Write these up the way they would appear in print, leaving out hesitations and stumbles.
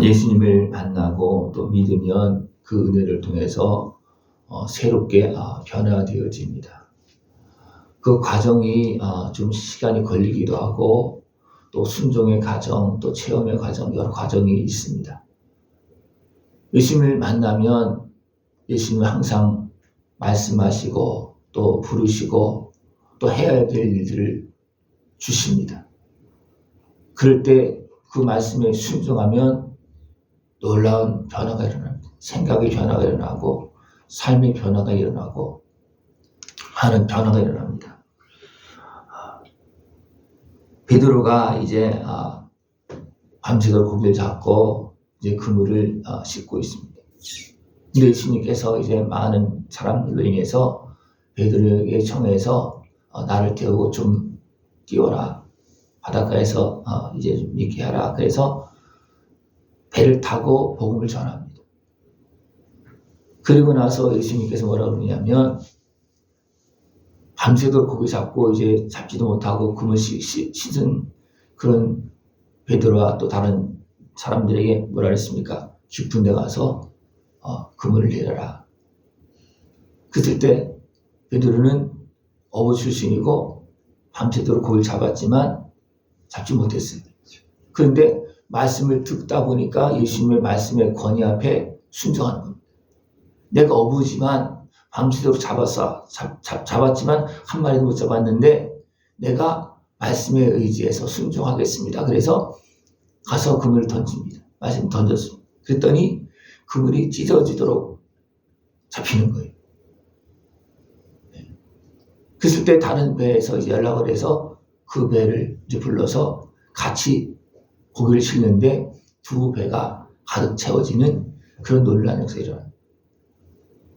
예수님을 만나고 또 믿으면 그 은혜를 통해서 새롭게 변화되어집니다. 그 과정이 좀 시간이 걸리기도 하고 또 순종의 과정, 또 체험의 과정, 여러 과정이 있습니다. 예수님을 만나면 예수님은 항상 말씀하시고 또 부르시고 또 해야 될 일들을 주십니다. 그럴 때 그 말씀에 순종하면 놀라운 변화가 일어납니다. 생각의 변화가 일어나고 삶의 변화가 일어나고 하는 변화가 일어납니다. 베드로가 이제 밤새도록 고기를 잡고 이제 그물을 씻고 있습니다. 근데 예수님께서 이제 많은 사람들로 인해서 베드로에게 청해서 나를 태우고 좀 띄워라. 바닷가에서 이제 좀 있게 하라. 그래서 배를 타고 복음을 전합니다. 그리고 나서 예수님께서 뭐라고 그러냐면 밤새도록 고기 잡고 이제 잡지도 못하고 그물 씻은 그런 베드로와 또 다른 사람들에게 뭐라 그랬습니까? 깊은 데 가서 그물을 내려라. 그랬을 때 베드로는 어부 출신이고 밤새도록 고기를 잡았지만 잡지 못했어요. 그런데 말씀을 듣다 보니까 예수님의 말씀의 권위 앞에 순종하는 겁니다. 내가 어부지만 밤새도록 잡았지만 한 마리도 못 잡았는데 내가 말씀에 의지해서 순종하겠습니다. 그래서 가서 그물을 던집니다. 말씀 던졌습니다. 그랬더니 그물이 찢어지도록 잡히는 거예요. 그랬을 때 다른 배에서 이제 연락을 해서 그 배를 이제 불러서 같이 고기를 싣는데 두 배가 가득 채워지는 그런 놀라운 역사가 일어납니다.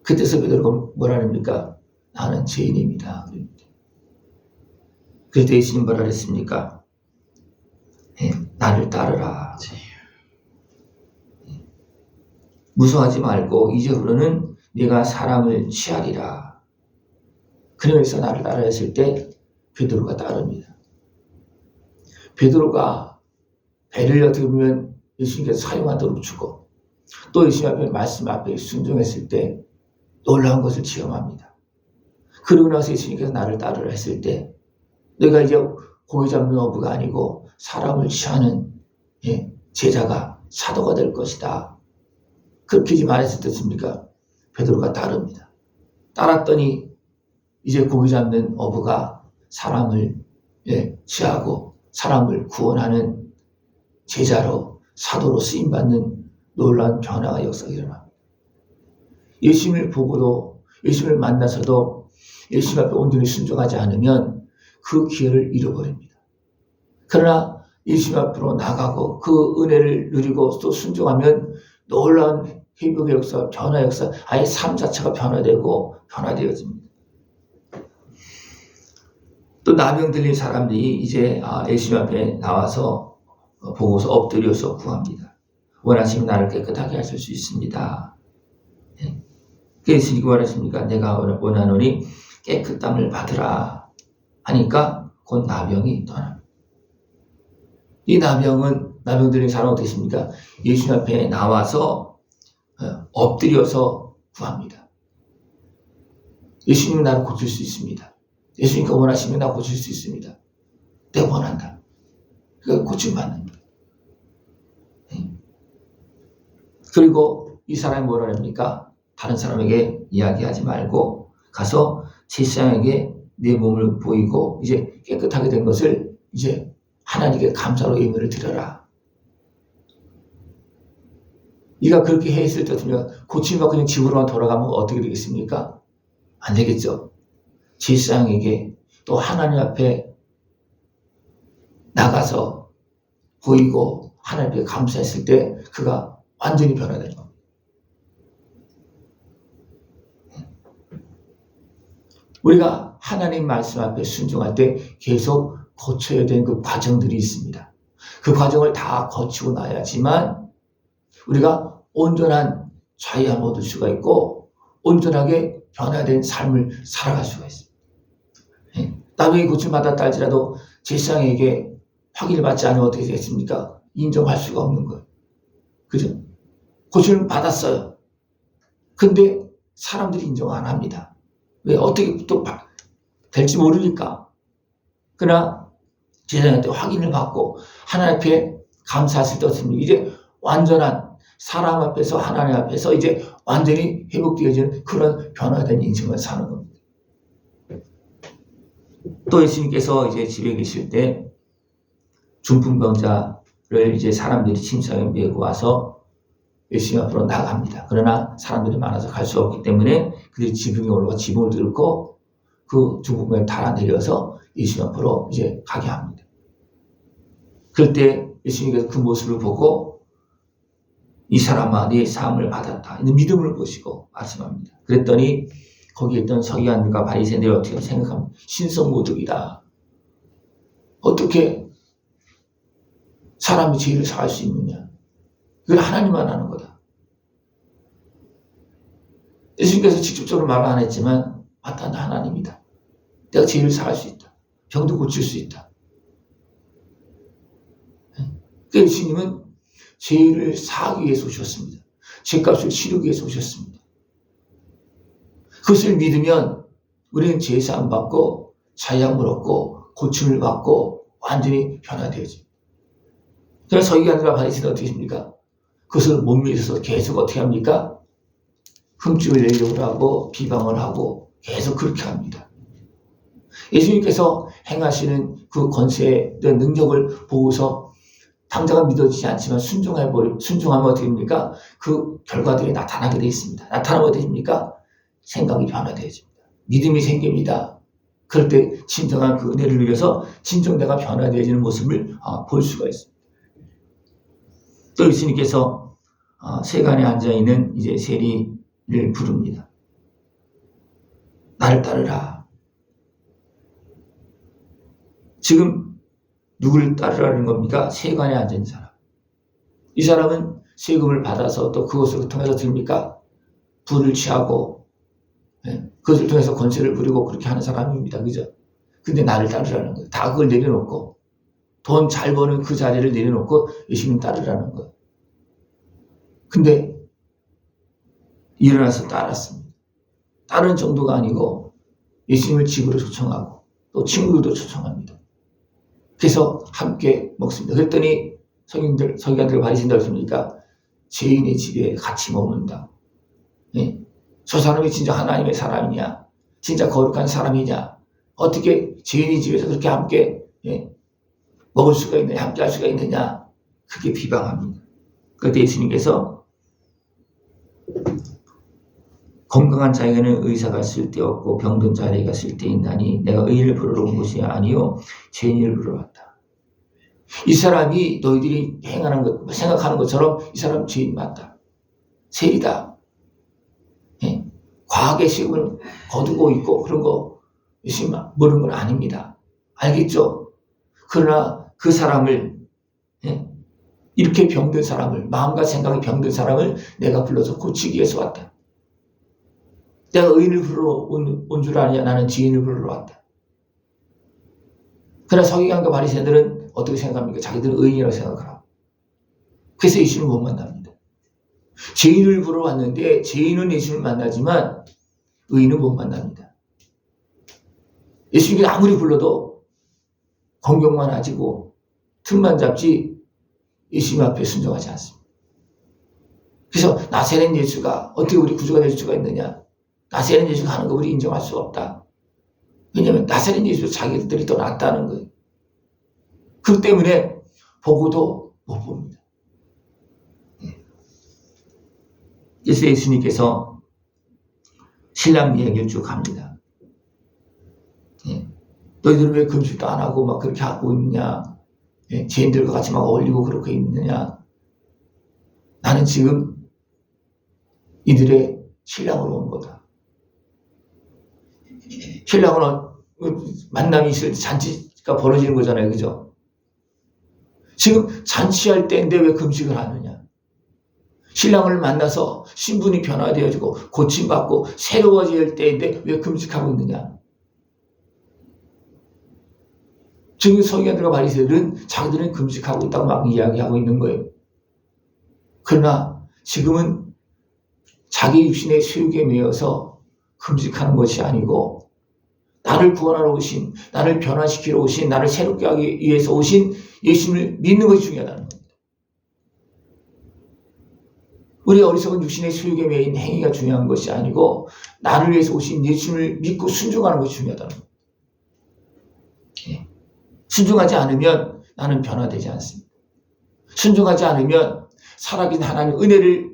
그때서 베드로가 뭐라 합니까? 나는 죄인입니다. 그때 예수님 뭐라 그랬습니까? 나를 따르라. 무서워하지 말고 이제부로는 네가 사람을 취하리라. 그러면서 나를 따르라 했을 때 베드로가 따릅니다. 베드로가 배를 어떻게 보면 예수님께서 사용하도록 주고 또 예수님 앞에 말씀 앞에 순종했을 때 놀라운 것을 체험합니다. 그러고 나서 예수님께서 나를 따르라 했을 때 내가 이제 고기 잡는 어부가 아니고 사람을 취하는 제자가 사도가 될 것이다. 그렇게 이제 말했을 때 어떻습니까? 베드로가 따릅니다. 따랐더니 이제 고기 잡는 어부가 사람을 취하고 사람을 구원하는 제자로 사도로 쓰임받는 놀라운 변화가 역사가 일어납니다. 예수님을 보고도 예수님을 만나서도 예수님 앞에 온전히 순종하지 않으면 그 기회를 잃어버립니다. 그러나 예수님 앞으로 나가고 그 은혜를 누리고 또 순종하면 놀라운 회복의 역사, 변화 역사, 아예 삶 자체가 변화되고 변화되어집니다. 또 나병 들린 사람들이 이제 예수님 앞에 나와서 보고서 엎드려서 구합니다. 원하시면 나를 깨끗하게 하실 수 있습니다. 그래서 이거 원하십니까? 내가 원하노니 깨끗함을 받으라 하니까 곧 나병이 떠납니다. 이 나병 들린 사람은 어떻습니까? 예수님 앞에 나와서 엎드려서 구합니다. 예수님은 나를 고칠 수 있습니다. 예수님께서 원하시면 나 고칠 수 있습니다. 내가 원한다. 그러니까 고침받는 거예요. 그리고 이 사람이 뭐라 합니까? 다른 사람에게 이야기하지 말고 가서 제사장에게 내 몸을 보이고 이제 깨끗하게 된 것을 이제 하나님께 감사로 예물을 드려라. 네가 그렇게 했을 때 고침받고 그냥 집으로만 돌아가면 어떻게 되겠습니까? 안 되겠죠. 제사장에게 또 하나님 앞에 나가서 보이고 하나님께 감사했을 때 그가 완전히 변화되는 겁니다. 우리가 하나님 말씀 앞에 순종할 때 계속 거쳐야 되는 그 과정들이 있습니다. 그 과정을 다 거치고 나야지만 우리가 온전한 자유함을 얻을 수가 있고 온전하게 변화된 삶을 살아갈 수가 있습니다. 나병이 고침받았다 할지라도 제사장에게 확인을 받지 않으면 어떻게 되겠습니까? 인정할 수가 없는 거예요. 그죠? 고침을 받았어요. 근데 사람들이 인정 안 합니다. 왜? 어떻게 또 될지 모르니까. 그러나 제사장한테 확인을 받고 하나님 앞에 감사했을 때 어떻습니까? 이제 완전한 사람 앞에서 하나님 앞에서 이제 완전히 회복되어지는 그런 변화된 인생을 사는 겁니다. 또 예수님께서 이제 집에 계실 때 중풍병자를 이제 사람들이 침상에 메고 와서 예수님 앞으로 나갑니다. 그러나 사람들이 많아서 갈 수 없기 때문에 그들이 지붕에 올라가 지붕을 들고 그 중풍병을 달아내려서 예수님 앞으로 이제 가게 합니다. 그럴 때 예수님께서 그 모습을 보고 이 사람아 네 사함을 받았다. 믿음을 보시고 말씀합니다. 그랬더니 거기에 있던 서기관들과 바리새인들이 어떻게 생각합니까? 신성모독이다. 어떻게 사람이 죄를 사할 수 있느냐. 그걸 하나님만 하는 거다. 예수님께서 직접적으로 말은 안 했지만 맞다, 나 하나님이다. 내가 죄를 사할 수 있다. 병도 고칠 수 있다. 그러니까 예수님은 죄를 사하기 위해서 오셨습니다. 죄값을 치르기 위해서 오셨습니다. 그것을 믿으면 우리는 죄사함 받고 자유함을 얻고 고침을 받고 완전히 변화되어집니다. 그래서 서기관들과 바리새인들은 어떻게 합니까? 그것을 못 믿어서 계속 어떻게 합니까? 흠집을 내려고 하고 비방을 하고 계속 그렇게 합니다. 예수님께서 행하시는 그 권세의 능력을 보고서 당장은 믿어지지 않지만 순종하면 어떻게 됩니까? 그 결과들이 나타나게 되어 있습니다. 나타나면 어떻게 됩니까? 생각이 변화되어집니다. 믿음이 생깁니다. 그럴 때 진정한 그 은혜를 누려서 진정 내가 변화되어지는 모습을 볼 수가 있습니다. 또 예수님께서 세간에 앉아있는 이제 세리를 부릅니다. 나를 따르라. 지금 누구를 따르라는 겁니까? 세간에 앉아있는 사람. 이 사람은 세금을 받아서 또 그것을 통해서 됩니까? 부를 취하고 그것을 통해서 권세를 부리고 그렇게 하는 사람입니다. 그죠? 근데 나를 따르라는 거예요. 다 그걸 내려놓고 돈 잘 버는 그 자리를 내려놓고 예수님 따르라는 거예요. 근데 일어나서 따랐습니다. 따르는 정도가 아니고 예수님을 집으로 초청하고 또 친구들도 초청합니다. 그래서 함께 먹습니다. 그랬더니 서기관들 바리새인들 어떻습니까? 죄인의 집에 같이 먹는다. 저 사람이 진짜 하나님의 사람이냐? 진짜 거룩한 사람이냐? 어떻게 죄인의 집에서 그렇게 함께 먹을 수가 있느냐? 함께 할 수가 있느냐? 그게 비방합니다. 그때 예수님께서 건강한 자에게는 의사가 쓸데없고 병든 자에게 쓸데있나니 내가 의인을 부르러 온 것이 아니요 죄인을 부르러 왔다. 이 사람이 너희들이 행하는 것, 생각하는 것처럼 이 사람 죄인 맞다. 세리다. 과하게 세금을 거두고 있고 그런 거 열심히 모르는 건 아닙니다. 알겠죠? 그러나 그 사람을 이렇게 병든 사람을 마음과 생각이 병든 사람을 내가 불러서 고치기 위해서 왔다. 내가 의인을 부르러 온 줄 아냐? 나는 죄인을 부르러 왔다. 그러나 서기관과 바리새인들은 어떻게 생각합니까? 자기들은 의인이라고 생각을 하고. 그래서 예수님을 못 만납니다. 죄인을 부르러 왔는데 죄인은 예수님을 만나지만 의인은 못 만납니다. 예수님이 아무리 불러도 공경만 하지고 틈만 잡지 예수님 앞에 순종하지 않습니다. 그래서 나세렛 예수가 어떻게 우리 구주가 될 수가 있느냐? 나세렛 예수가 하는 거 우리 인정할 수 없다. 왜냐하면 나세렛 예수 자기들이 더 낫다는 거예요. 그 때문에 보고도 못 봅니다. 그래서 예수님께서 신랑 이야기를 쭉 합니다. 너희들은 왜 금식도 안 하고 막 그렇게 하고 있느냐? 죄인들과 같이 막 어울리고 그렇게 있느냐? 나는 지금 이들의 신랑으로 온 거다. 신랑은 만남이 있을 때 잔치가 벌어지는 거잖아요. 그죠? 지금 잔치할 때인데 왜 금식을 하느냐? 신랑을 만나서 신분이 변화되어지고 고침받고 새로워질 때인데 왜 금식하고 있느냐? 지금 서기관들과 바리새인들은 자기들은 금식하고 있다고 막 이야기하고 있는 거예요. 그러나 지금은 자기 육신의 소욕에 매여서 금식하는 것이 아니고 나를 구원하러 오신, 나를 변화시키러 오신, 나를 새롭게 하기 위해서 오신 예수님을 믿는 것이 중요하다는 겁니다. 우리 어리석은 육신의 소욕에 매인 행위가 중요한 것이 아니고 나를 위해서 오신 예수님을 믿고 순종하는 것이 중요하다는 겁니다. 순종하지 않으면 나는 변화되지 않습니다. 순종하지 않으면 살아계신 하나님의 은혜를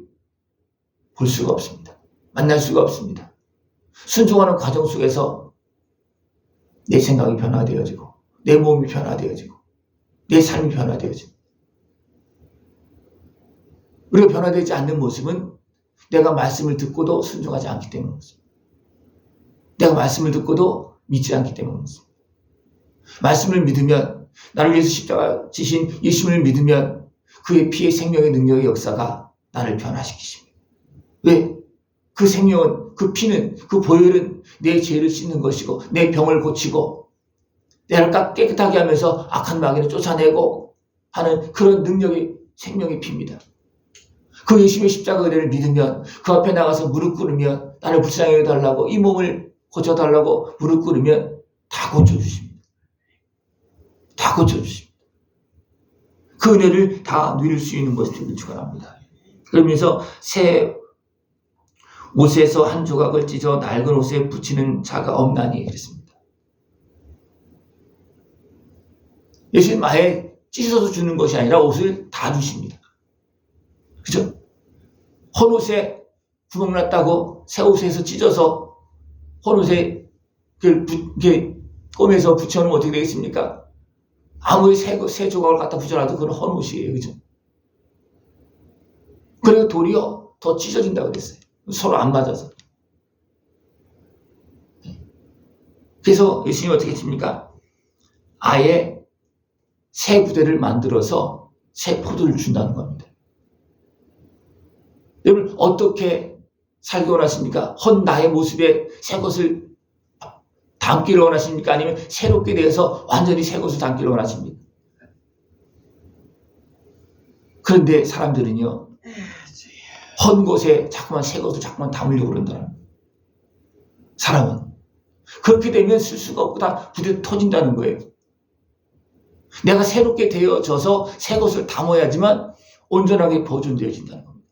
볼 수가 없습니다. 만날 수가 없습니다. 순종하는 과정 속에서 내 생각이 변화되어지고 내 몸이 변화되어지고 내 삶이 변화되어지고 우리가 변화되지 않는 모습은 내가 말씀을 듣고도 순종하지 않기 때문입니다. 내가 말씀을 듣고도 믿지 않기 때문입니다. 말씀을 믿으면 나를 위해서 십자가 지신 예수님을 믿으면 그의 피의 생명의 능력의 역사가 나를 변화시키십니다. 왜? 그 생명은 그 피는 그 보혈은 내 죄를 씻는 것이고 내 병을 고치고 나를 깨끗하게 하면서 악한 마귀를 쫓아내고 하는 그런 능력의 생명의 피입니다. 그 예수님의 십자가 은혜를 믿으면 그 앞에 나가서 무릎 꿇으면 나를 불쌍히 해달라고 이 몸을 고쳐달라고 무릎 꿇으면 다 고쳐주십니다. 다 고쳐주십니다. 그 은혜를 다 누릴 수 있는 것을 축원합니다. 그러면서 새 옷에서 한 조각을 찢어 낡은 옷에 붙이는 자가 없나니 그랬습니다. 예수님 아예 찢어서 주는 것이 아니라 옷을 다 주십니다. 그죠? 헌 옷에 구멍 났다고 새 옷에서 찢어서 헌 옷에 꼬매서 붙여놓으면 어떻게 되겠습니까? 아무리 새 조각을 갖다 붙여놔도 그건 헌 옷이에요. 그죠? 그리고 도리어 더 찢어진다고 그랬어요. 서로 안 맞아서. 그래서 예수님이 어떻게 했습니까? 아예 새 부대를 만들어서 새 포도를 준다는 겁니다. 여러분 어떻게 살기 원하십니까? 헌 나의 모습에 새 것을 담기를 원하십니까? 아니면 새롭게 되어서 완전히 새 것을 담기를 원하십니까? 그런데 사람들은요 헌 곳에 자꾸만 새 것을 자꾸만 담으려고 그런다는 사람은 그렇게 되면 쓸 수가 없고 다 부대 터진다는 거예요. 내가 새롭게 되어져서 새 것을 담아야지만 온전하게 보존되어진다는 겁니다.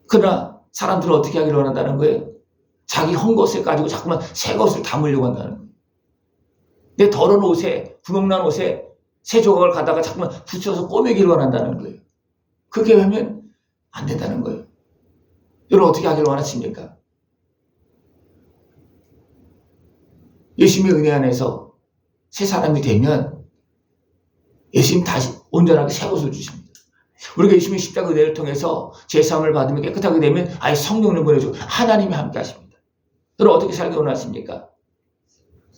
그러나 사람들은 어떻게 하기를 원한다는 거예요? 자기 헌 것을 가지고 자꾸만 새 것을 담으려고 한다는 거예요. 내 더러운 옷에 구멍난 옷에 새 조각을 갖다가 자꾸만 붙여서 꼬매기를 원한다는 거예요. 그렇게 하면 안 된다는 거예요. 여러분 어떻게 하기를 원하십니까? 예수님의 은혜 안에서 새 사람이 되면 예수님 다시 온전하게 새 옷을 주십니다. 우리가 예수님의 십자가 은혜를 통해서 제사함을 받으면 깨끗하게 되면 아예 성령을 보내주고 하나님이 함께 하십니다. 여러분 어떻게 살기 원하십니까?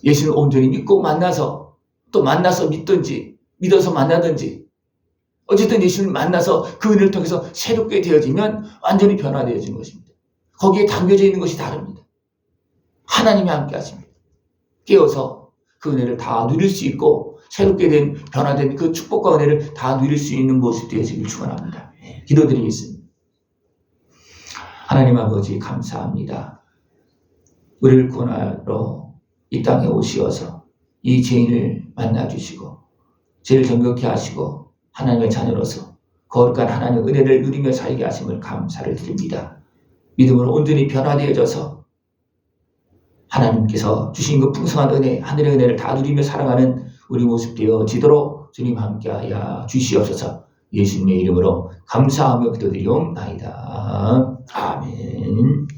예수님을 온전히 믿고 만나서 또 만나서 믿든지 믿어서 만나든지 어쨌든 예수님을 만나서 그 은혜를 통해서 새롭게 되어지면 완전히 변화되어지는 것입니다. 거기에 담겨져 있는 것이 다릅니다. 하나님이 함께 하십니다. 깨어서 그 은혜를 다 누릴 수 있고 새롭게 된 변화된 그 축복과 은혜를 다 누릴 수 있는 모습 되어지길 축원합니다. 기도드리겠습니다. 하나님 아버지 감사합니다. 우리를 구원하러 이 땅에 오시어서 이 죄인을 만나주시고 죄를 정결케 하시고 하나님의 자녀로서 거룩한 하나님의 은혜를 누리며 살게 하심을 감사를 드립니다. 믿음으로 온전히 변화되어져서 하나님께서 주신 그 풍성한 은혜, 하늘의 은혜를 다 누리며 살아가는 우리 모습 되어지도록 주님 함께하여 주시옵소서. 예수님의 이름으로 감사하며 기도드리옵나이다. 아멘.